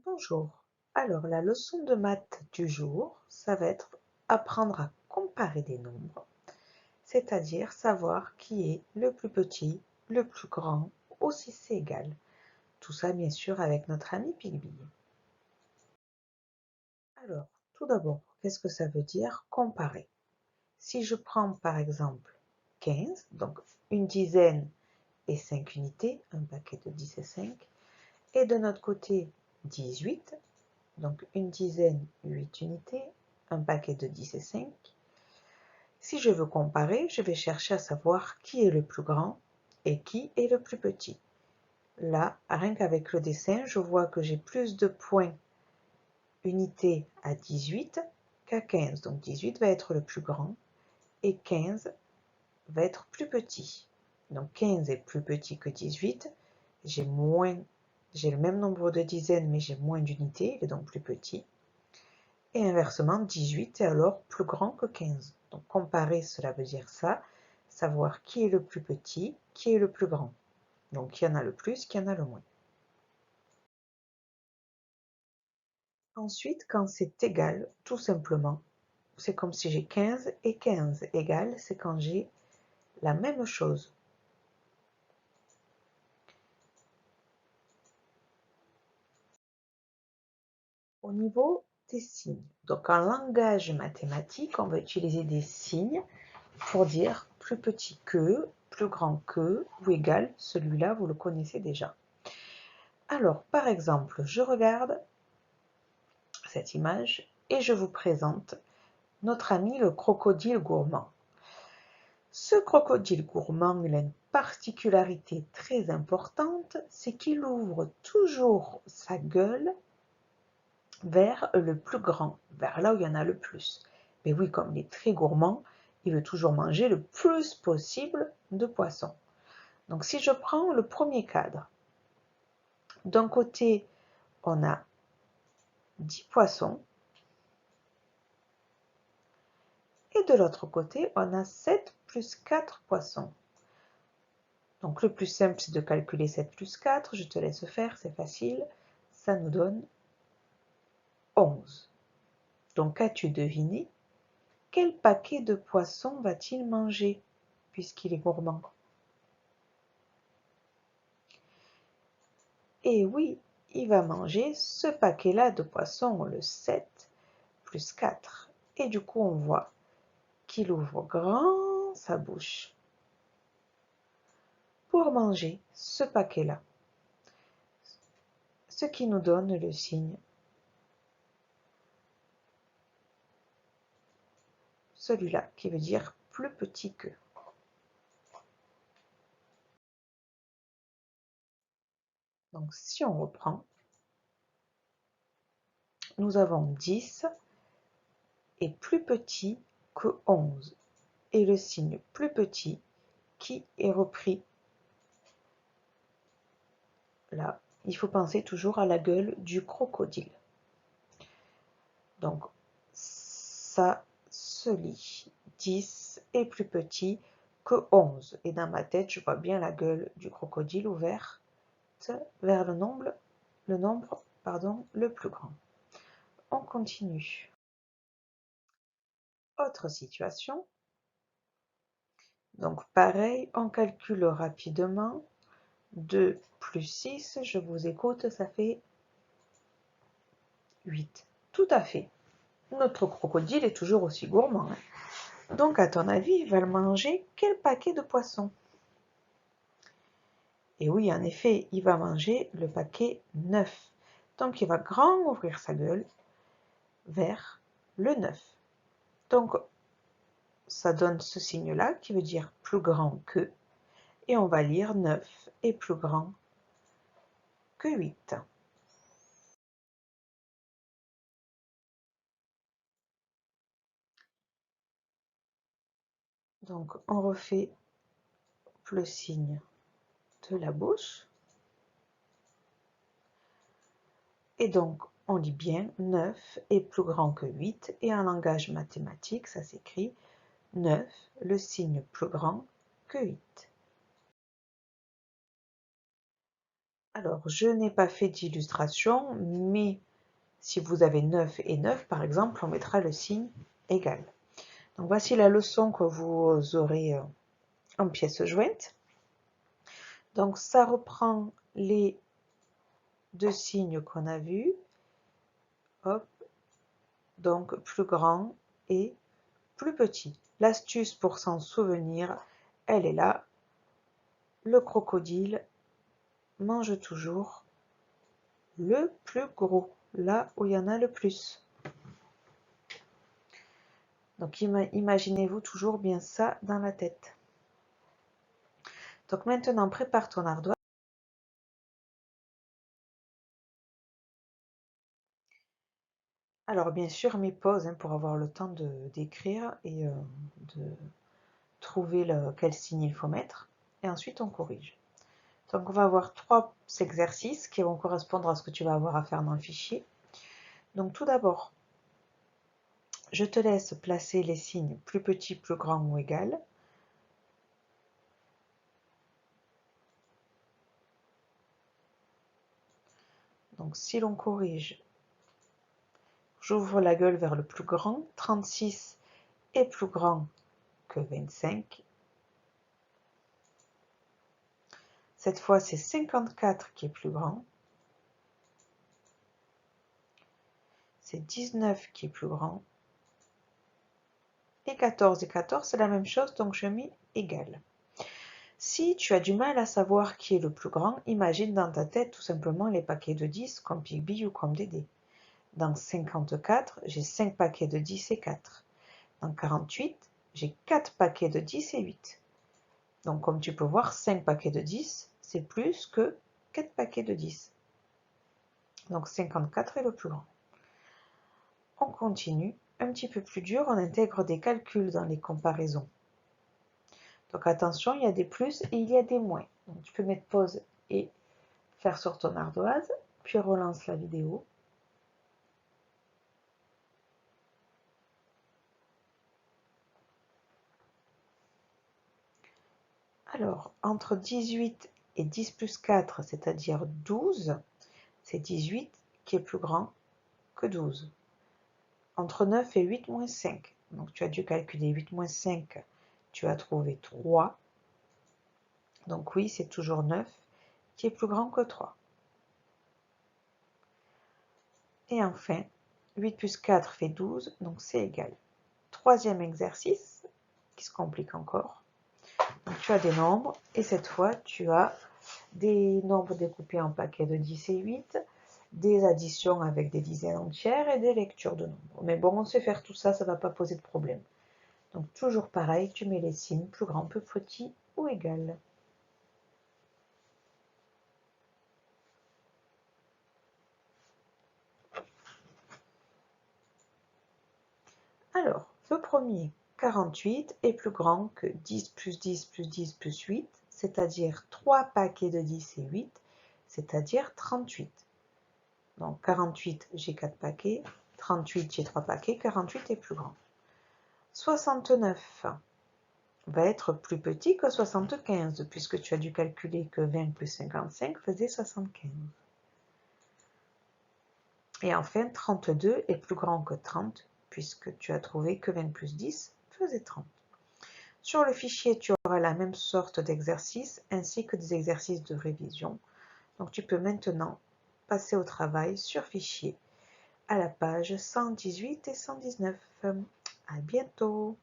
Bonjour. Alors, la leçon de maths du jour, ça va être apprendre à comparer des nombres, c'est-à-dire savoir qui est le plus petit, le plus grand, ou si c'est égal. Tout ça, bien sûr, avec notre ami Pigby. Alors, tout d'abord, qu'est-ce que ça veut dire comparer? Si je prends par exemple 15, donc une dizaine et 5 unités, un paquet de 10 et 5, et de notre côté 18, donc une dizaine, 8 unités, un paquet de 10 et 5. Si je veux comparer, je vais chercher à savoir qui est le plus grand et qui est le plus petit. Là, rien qu'avec le dessin, je vois que j'ai plus de points unités à 18 qu'à 15. Donc 18 va être le plus grand et 15 va être plus petit. Donc 15 est plus petit que 18. J'ai le même nombre de dizaines, mais j'ai moins d'unités, il est donc plus petit. Et inversement, 18 est alors plus grand que 15. Donc comparer, cela veut dire ça, savoir qui est le plus petit, qui est le plus grand. Donc qui en a le plus, qui en a le moins. Ensuite, quand c'est égal, tout simplement, c'est comme si j'ai 15 et 15. Égal, c'est quand j'ai la même chose. Au niveau des signes, donc en langage mathématique, on va utiliser des signes pour dire plus petit que, plus grand que ou égal. Celui-là, vous le connaissez déjà. Alors, par exemple, je regarde cette image et je vous présente notre ami le crocodile gourmand. Ce crocodile gourmand, il a une particularité très importante, c'est qu'il ouvre toujours sa gueule vers le plus grand, vers là où il y en a le plus. Mais oui, comme il est très gourmand, il veut toujours manger le plus possible de poissons. Donc si je prends le premier cadre, d'un côté, on a 10 poissons, et de l'autre côté, on a 7 plus 4 poissons. Donc le plus simple, c'est de calculer 7 plus 4. Je te laisse faire, c'est facile. Ça nous donne 11. Donc as-tu deviné quel paquet de poissons va-t-il manger, puisqu'il est gourmand? Et oui, il va manger ce paquet-là de poissons, le 7 plus 4. Et du coup, on voit qu'il ouvre grand sa bouche pour manger ce paquet-là. Ce qui nous donne le signe, celui-là, qui veut dire plus petit que. Donc si on reprend, nous avons 10 est plus petit que 11. Et le signe plus petit qui est repris là. Il faut penser toujours à la gueule du crocodile. Donc ça se lit. 10 est plus petit que 11. Et dans ma tête, je vois bien la gueule du crocodile ouverte vers le nombre le plus grand. On continue. Autre situation. Donc pareil, on calcule rapidement. 2 plus 6, je vous écoute, ça fait 8. Tout à fait. Notre crocodile est toujours aussi gourmand. Donc à ton avis, il va manger quel paquet de poissons? Et oui, en effet, il va manger le paquet 9. Donc il va grand ouvrir sa gueule vers le 9. Donc ça donne ce signe-là qui veut dire plus grand que. Et on va lire 9 est plus grand que 8. Donc on refait le signe de la bouche. Et donc on lit bien 9 est plus grand que 8. Et en langage mathématique, ça s'écrit 9, le signe plus grand que 8. Alors, je n'ai pas fait d'illustration, mais si vous avez 9 et 9, par exemple, on mettra le signe égal. Donc, voici la leçon que vous aurez en pièces jointes. Donc, ça reprend les deux signes qu'on a vus. Hop, donc plus grand et plus petit. L'astuce pour s'en souvenir, elle est là. Le crocodile mange toujours le plus gros, là où il y en a le plus. Donc imaginez-vous toujours bien ça dans la tête. Donc maintenant, prépare ton ardoise. Alors bien sûr, mes pauses pour avoir le temps d'écrire et de trouver quel signe il faut mettre. Et ensuite, on corrige. Donc on va avoir 3 exercices qui vont correspondre à ce que tu vas avoir à faire dans le fichier. Donc tout d'abord, je te laisse placer les signes plus petit, plus grand ou égal. Donc si l'on corrige, j'ouvre la gueule vers le plus grand. 36 est plus grand que 25. Cette fois, c'est 54 qui est plus grand. C'est 19 qui est plus grand. Et 14 et 14, c'est la même chose, donc je mets égal. Si tu as du mal à savoir qui est le plus grand, imagine dans ta tête tout simplement les paquets de 10 comme Pigby ou comme Dédé. Dans 54, j'ai 5 paquets de 10 et 4. Dans 48, j'ai 4 paquets de 10 et 8. Donc comme tu peux voir, 5 paquets de 10, c'est plus que 4 paquets de 10. Donc 54 est le plus grand. On continue, un petit peu plus dur, on intègre des calculs dans les comparaisons. Donc attention, il y a des plus et il y a des moins. Donc tu peux mettre pause et faire sur ton ardoise, puis relance la vidéo. Alors, entre 18 et 10 plus 4, c'est-à-dire 12, c'est 18 qui est plus grand que 12. Entre 9 et 8 moins 5, donc tu as dû calculer 8 moins 5, tu as trouvé 3. Donc oui, c'est toujours 9 qui est plus grand que 3. Et enfin, 8 plus 4 fait 12, donc c'est égal. Troisième exercice, qui se complique encore. Donc tu as des nombres, et cette fois, tu as des nombres découpés en paquets de 10 et 8, des additions avec des dizaines entières et des lectures de nombres. Mais bon, on sait faire tout ça, ça ne va pas poser de problème. Donc toujours pareil, tu mets les signes plus grand, plus petit ou égal. Alors, le premier, 48, est plus grand que 10 plus 10 plus 10 plus 8, c'est-à-dire 3 paquets de 10 et 8, c'est-à-dire 38. Donc 48, j'ai 4 paquets, 38, j'ai 3 paquets, 48 est plus grand. 69 va être plus petit que 75, puisque tu as dû calculer que 20 plus 55 faisait 75. Et enfin, 32 est plus grand que 30, puisque tu as trouvé que 20 plus 10 faisait 30. Sur le fichier, tu auras la même sorte d'exercice, ainsi que des exercices de révision. Donc tu peux maintenant passer au travail sur fichier, à la page 118 et 119. À bientôt!